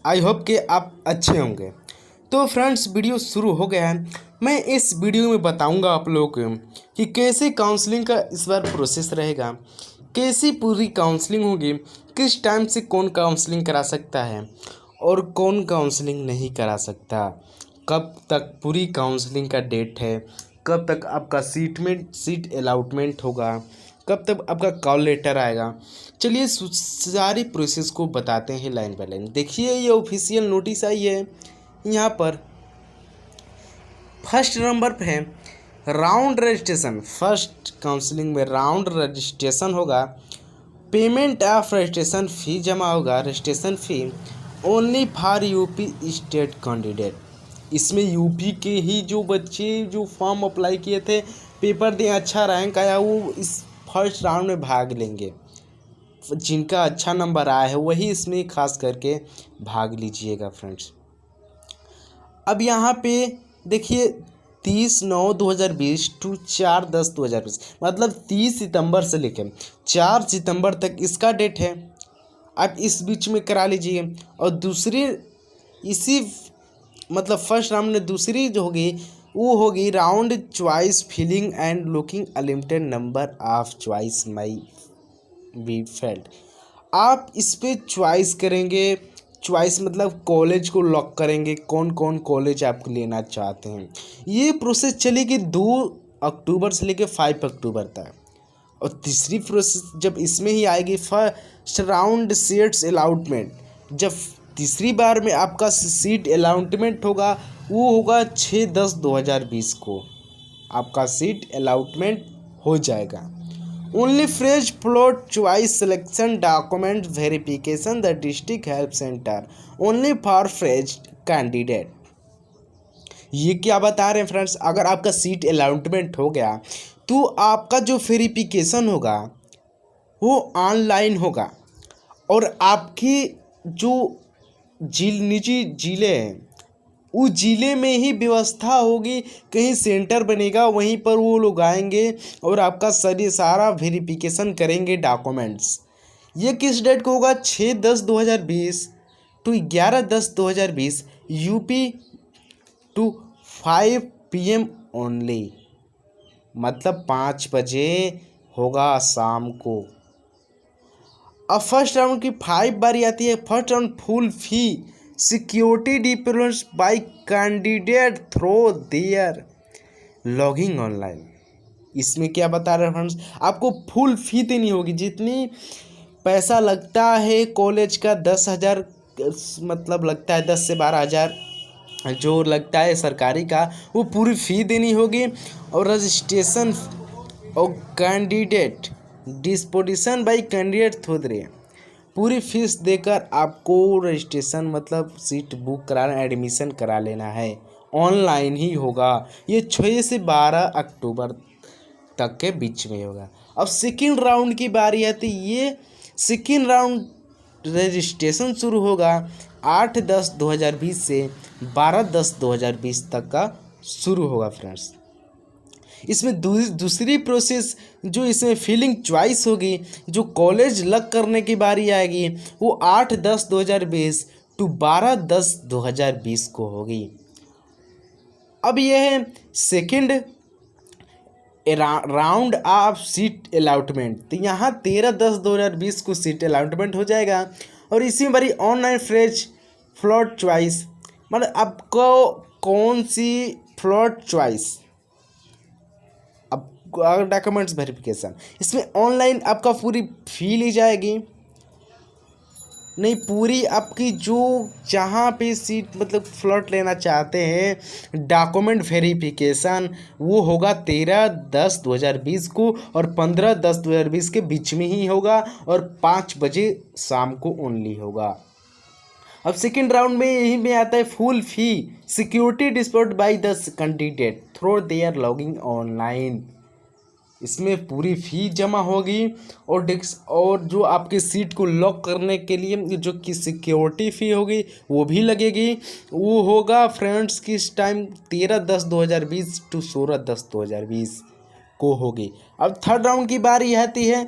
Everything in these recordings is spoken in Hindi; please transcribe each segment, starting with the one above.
आई होप कि आप अच्छे होंगे। तो फ्रेंड्स, वीडियो शुरू हो गया है। मैं इस वीडियो में बताऊंगा आप लोगों को कि कैसे काउंसलिंग का इस बार प्रोसेस रहेगा, कैसी पूरी काउंसलिंग होगी, किस टाइम से कौन काउंसलिंग करा सकता है और कौन काउंसलिंग नहीं करा सकता, कब तक पूरी काउंसलिंग का डेट है, कब तक आपका सीट अलॉटमेंट होगा, कब तक आपका कॉल लेटर आएगा। चलिए सारी प्रोसेस को बताते हैं लाइन बाय लाइन। देखिए, ये ऑफिशियल नोटिस आई है। यहाँ पर फर्स्ट नंबर पे है राउंड रजिस्ट्रेशन। फर्स्ट काउंसलिंग में राउंड रजिस्ट्रेशन होगा। पेमेंट ऑफ रजिस्ट्रेशन फ़ी जमा होगा। Registration fee only for UP state candidate. इसमें यूपी के ही जो बच्चे जो फॉर्म अप्लाई किए थे, पेपर दें, अच्छा रैंक आया, वो इस फर्स्ट राउंड में भाग लेंगे। जिनका अच्छा नंबर आया है वही इसमें खास करके भाग लीजिएगा फ्रेंड्स। अब यहाँ पे देखिए 30/9/2020 टू 4/10/2020, मतलब 30 सितंबर से लेकर 4 सितंबर तक इसका डेट है। आप इस बीच में करा लीजिए। और दूसरी इसी मतलब फर्स्ट राउंड में दूसरी जो होगी वो होगी round choice filling and locking unlimited number of choice may be failed. आप इस पे चॉइस करेंगे। चॉइस मतलब कॉलेज को लॉक करेंगे, कौन कौन कॉलेज आप लेना चाहते हैं। ये प्रोसेस चलेगी 2 अक्टूबर से लेकर 5 अक्टूबर तक। और तीसरी प्रोसेस जब इसमें ही आएगी फर्स्ट राउंड सीट्स अलॉटमेंट। जब तीसरी बार में आपका सीट अलॉटमेंट होगा वो होगा 6/10/2020 को आपका सीट अलॉटमेंट हो जाएगा। Only fresh plot choice selection document verification the district help centre only for fresh candidate. ये क्या बता रहे हैं फ्रेंड्स, अगर आपका सीट अलॉटमेंट हो गया तो आपका जो वेरिफिकेशन होगा वो ऑनलाइन होगा। और आपकी जो निजी जिले हैं उस ज़िले में ही व्यवस्था होगी, कहीं सेंटर बनेगा वहीं पर वो लोग आएंगे और आपका सारा वेरिफिकेशन करेंगे डॉक्यूमेंट्स। ये किस डेट को होगा? 6/10/2020 to 11/10/2020 UP to 5 PM only, मतलब 5 बजे होगा शाम को। अब फर्स्ट राउंड की 5 बारी आती है। First round full fee security deposit by candidate through their logging online. इसमें क्या बता रहे हैं फ्रेंड्स, आपको फुल फी देनी होगी। जितनी पैसा लगता है कॉलेज का 10,000, मतलब लगता है 10 से 12,000 जो लगता है सरकारी का, वो पूरी फ़ी देनी होगी। और रजिस्ट्रेशन और candidate disposition by candidate through the पूरी फीस देकर आपको रजिस्ट्रेशन मतलब सीट बुक कराना, एडमिशन करा लेना है। ऑनलाइन ही होगा। ये 6 से 12 अक्टूबर तक के बीच में होगा। अब सेकेंड राउंड की बारी है तो ये सेकेंड राउंड रजिस्ट्रेशन शुरू होगा 8/10/2020 से 12/10/2020 तक का शुरू होगा फ्रेंड्स। इसमें दूसरी प्रोसेस जो इसमें फिलिंग चॉइस होगी, जो कॉलेज लग करने की बारी आएगी, वो 8/10/2020 टू 12/10/2020 को होगी। अब यह है second round of seat allotment. तो यहाँ 13/10/2020 को सीट अलॉटमेंट हो जाएगा। और इसी में बारी ऑनलाइन फ्रेश फ्लॉट चॉइस, मतलब आपको कौन सी फ्लॉट चॉइस, अब डॉक्यूमेंट्स वेरिफिकेशन, इसमें ऑनलाइन आपका पूरी फी ली जाएगी। नहीं, पूरी आपकी जो जहाँ पे सीट मतलब फ्लॉट लेना चाहते हैं, डॉक्यूमेंट वेरिफिकेशन वो होगा 13/10/2020 को और 15/10/2020 के बीच में ही होगा और 5 बजे शाम को ओनली होगा। अब सेकेंड राउंड में यही में आता है full fee security dispose by the candidate through their logging online. इसमें पूरी फी जमा होगी और जो आपके सीट को लॉक करने के लिए जो कि सिक्योरिटी फ़ी होगी वो भी लगेगी। वो होगा फ्रेंड्स किस टाइम 13/10/2020 टू 16/10/2020 को होगी। अब थर्ड राउंड की बारी आती है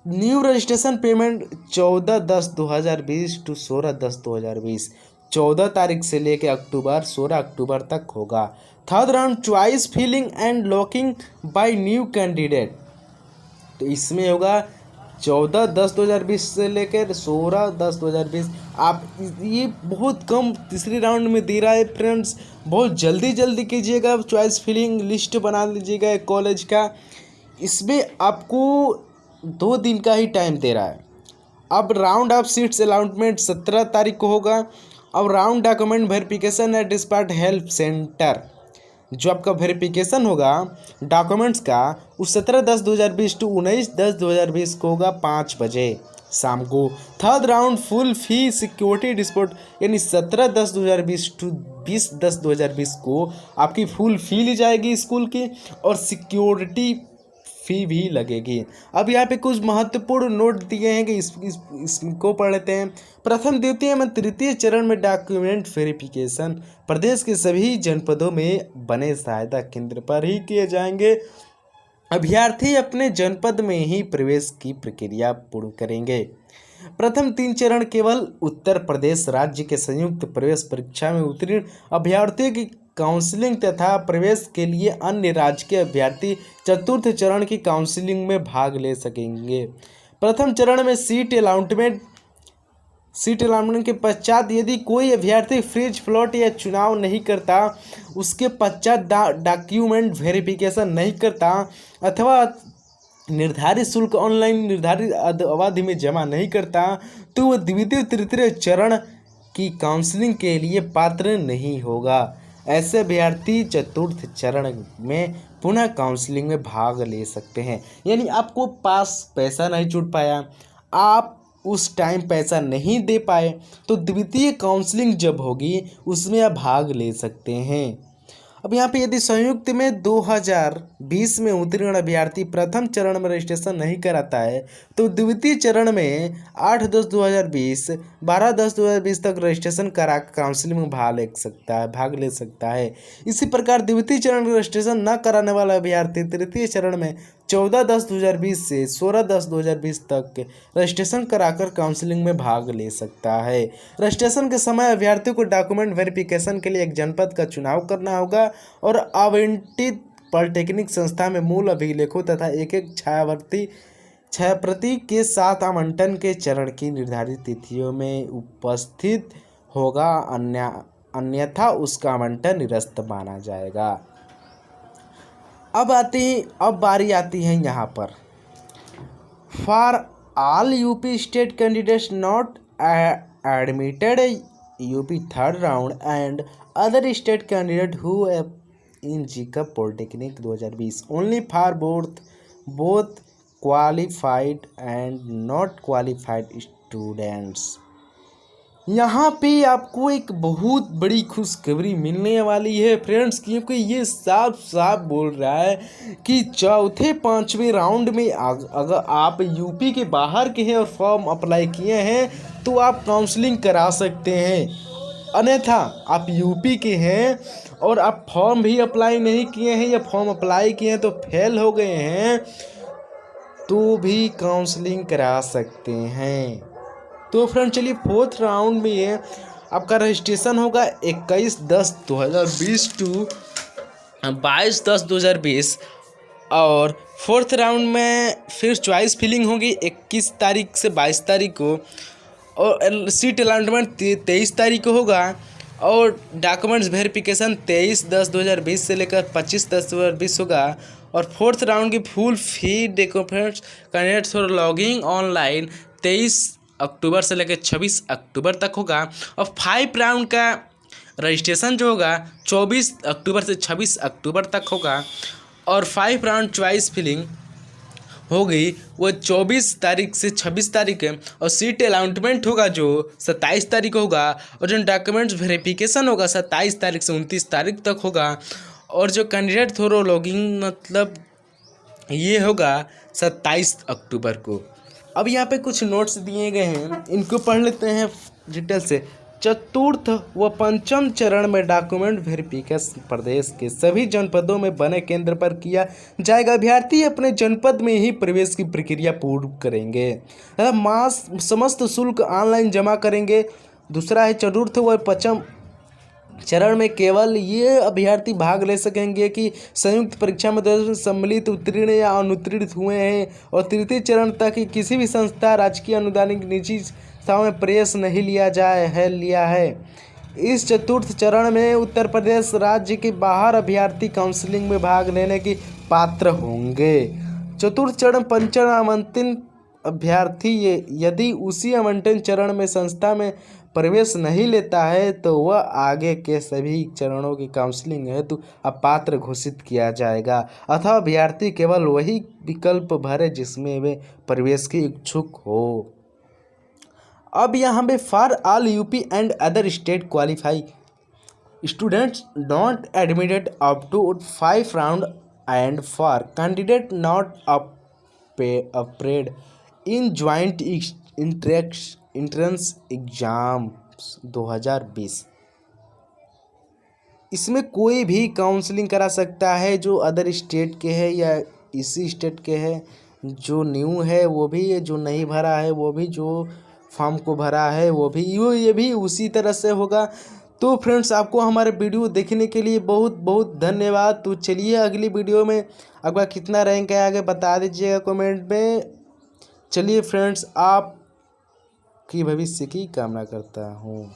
न्यू रजिस्ट्रेशन पेमेंट 14/10/2020 टू 16/10/2020, 14 तारीख से लेकर अक्टूबर 16 अक्टूबर तक होगा। Third round choice filling and locking by new candidate, तो इसमें होगा 14/10/2020 से लेकर 16/10/2020। आप ये बहुत कम तीसरे राउंड में दे रहा है फ्रेंड्स, बहुत जल्दी जल्दी कीजिएगा, चॉइस फिलिंग लिस्ट बना लीजिएगा कॉलेज का। इसमें आपको 2 दिन का ही टाइम दे रहा है। अब राउंड ऑफ सीट्स अलॉटमेंट 17 तारीख को होगा। अब round document verification eight dispatch help centre, जो आपका वेरिफिकेशन होगा डॉक्यूमेंट्स का, उस 17/10/2020 टू 19/10/2020 को होगा 5 बजे शाम को। Third round full fee security deposit, यानी 17/10/2020 टू 20/10/2020 को आपकी फुल फी ली जाएगी स्कूल की, और सिक्योरिटी फी भी लगेगी। अब यहाँ पे कुछ महत्वपूर्ण नोट दिए हैं कि इसको पढ़ लेते हैं। प्रथम, द्वितीय एवं तृतीय चरण में डॉक्यूमेंट वेरिफिकेशन प्रदेश के सभी जनपदों में बने सहायता केंद्र पर ही किए जाएंगे। अभ्यर्थी अपने जनपद में ही प्रवेश की प्रक्रिया पूर्ण करेंगे। प्रथम 3 चरण केवल उत्तर प्रदेश राज्य के संयुक्त प्रवेश परीक्षा में उत्तीर्ण अभ्यर्थियों की काउंसलिंग तथा प्रवेश के लिए अन्य राज्य के अभ्यर्थी चतुर्थ चरण की काउंसलिंग में भाग ले सकेंगे। प्रथम चरण में सीट अलॉटमेंट के पश्चात यदि कोई अभ्यर्थी फ्रीज फ्लोट या चुनाव नहीं करता, उसके पश्चात डॉक्यूमेंट वेरिफिकेशन नहीं करता, अथवा निर्धारित शुल्क ऑनलाइन निर्धारित अवधि में जमा नहीं करता, तो वह द्वितीय तृतीय चरण की काउंसलिंग के लिए पात्र नहीं होगा। ऐसे अभ्यर्थी चतुर्थ चरण में पुनः काउंसलिंग में भाग ले सकते हैं। यानी आपको पास पैसा नहीं जुट पाया, आप उस टाइम पैसा नहीं दे पाए, तो द्वितीय काउंसलिंग जब होगी उसमें आप भाग ले सकते हैं। अब यहाँ पे यदि संयुक्त में 2020 में उत्तीर्ण अभ्यर्थी प्रथम चरण में रजिस्ट्रेशन नहीं कराता है, तो द्वितीय चरण में 8/10/2020 12/10/2020 तक रजिस्ट्रेशन करा काउंसलिंग में भाग ले सकता है। इसी प्रकार द्वितीय चरण में रजिस्ट्रेशन न कराने वाला अभ्यर्थी तृतीय चरण में 14/10/2020 से 16/10/2020 तक रजिस्ट्रेशन कराकर काउंसलिंग में भाग ले सकता है। रजिस्ट्रेशन के समय अभ्यर्थियों को डॉक्यूमेंट वेरिफिकेशन के लिए एक जनपद का चुनाव करना होगा और आवंटित पॉलिटेक्निक संस्था में मूल अभिलेखों तथा एक छायाप्रति के साथ आवंटन के चरण की निर्धारित तिथियों में उपस्थित होगा, अन्यथा उसका आवंटन निरस्त माना जाएगा। अब बारी आती है यहाँ पर, for all UP state candidates not admitted UP third round and other state candidate who in Zika polytechnic 2020 only for both qualified and not qualified students. यहाँ पे आपको एक बहुत बड़ी खुशखबरी मिलने वाली है फ्रेंड्स, क्योंकि ये साफ साफ बोल रहा है कि चौथे 5वें राउंड में अगर आप यूपी के बाहर के हैं और फॉर्म अप्लाई किए हैं तो आप काउंसलिंग करा सकते हैं, अन्यथा आप यूपी के हैं और आप फॉर्म भी अप्लाई नहीं किए हैं या फॉर्म अप्लाई किए हैं तो फेल हो गए हैं, तो भी काउंसलिंग करा सकते हैं। तो फ्रेंड चलिए, फोर्थ राउंड में ये आपका रजिस्ट्रेशन होगा 21/10/2020 टू 22/10/2020, और फोर्थ राउंड में फिर चॉइस फिलिंग होगी 21 तारीख से 22 तारीख को, और सीट अलॉटमेंट 23 तारीख को होगा, और डॉक्यूमेंट्स वेरिफिकेशन 23/10/2020 से लेकर 25/10/2020 होगा। और फोर्थ राउंड की full fee documents candidates for logging online 23 अक्टूबर से लेकर 26 अक्टूबर तक होगा। और 5 राउंड का रजिस्ट्रेशन जो होगा 24 अक्टूबर से 26 अक्टूबर तक होगा, और 5 राउंड चॉइस फिलिंग होगी वो 24 तारीख से 26 तारीख है, और सीट अलॉटमेंट होगा जो 27 तारीख होगा, और जो डॉक्यूमेंट्स वेरिफिकेशन होगा 27 तारीख से 29 तारीख तक होगा, और जो कैंडिडेट थोरो लॉगिंग मतलब ये होगा 27 अक्टूबर को। अब यहाँ पे कुछ नोट्स दिए गए हैं, इनको पढ़ लेते हैं डिटेल से। चतुर्थ व पंचम चरण में डॉक्यूमेंट वेरिफिकेशन प्रदेश के सभी जनपदों में बने केंद्र पर किया जाएगा। अभ्यर्थी अपने जनपद में ही प्रवेश की प्रक्रिया पूर्ण करेंगे तथा समस्त शुल्क ऑनलाइन जमा करेंगे। दूसरा है चतुर्थ व पंचम चरण में केवल ये अभ्यर्थी भाग ले सकेंगे कि संयुक्त परीक्षा में सम्मिलित उत्तीर्ण या अनुत्तीर्ण हुए हैं और तृतीय चरण तक किसी भी संस्था राजकीय अनुदानित निजी संस्थाओं में प्रवेश नहीं लिया है। इस चतुर्थ चरण में उत्तर प्रदेश राज्य के बाहर अभ्यर्थी काउंसलिंग में भाग लेने की पात्र होंगे। चतुर्थ चरण पंचम आमंत्रित अभ्यर्थी यदि उसी आवंटन चरण में संस्था में प्रवेश नहीं लेता है तो वह आगे के सभी चरणों की काउंसलिंग हेतु अपात्र घोषित किया जाएगा अथवा अभ्यर्थी केवल वही विकल्प भरे जिसमें वे प्रवेश के इच्छुक हो। अब यहाँ पे for all UP and other state qualify students not admitted up to 5 round and for candidate not appeared in joint entrance exam 2020। इसमें कोई भी काउंसलिंग करा सकता है जो अदर स्टेट के है या इसी स्टेट के है, जो न्यू है वो भी है, जो नहीं भरा है वो भी, जो फॉर्म को भरा है वो भी, ये भी उसी तरह से होगा। तो फ्रेंड्स आपको हमारे वीडियो देखने के लिए बहुत बहुत धन्यवाद। तो चलिए अगली वीडियो में आपका कितना रैंक है आगे बता दीजिएगा कमेंट में। चलिए फ्रेंड्स आप की भविष्य की कामना करता हूँ।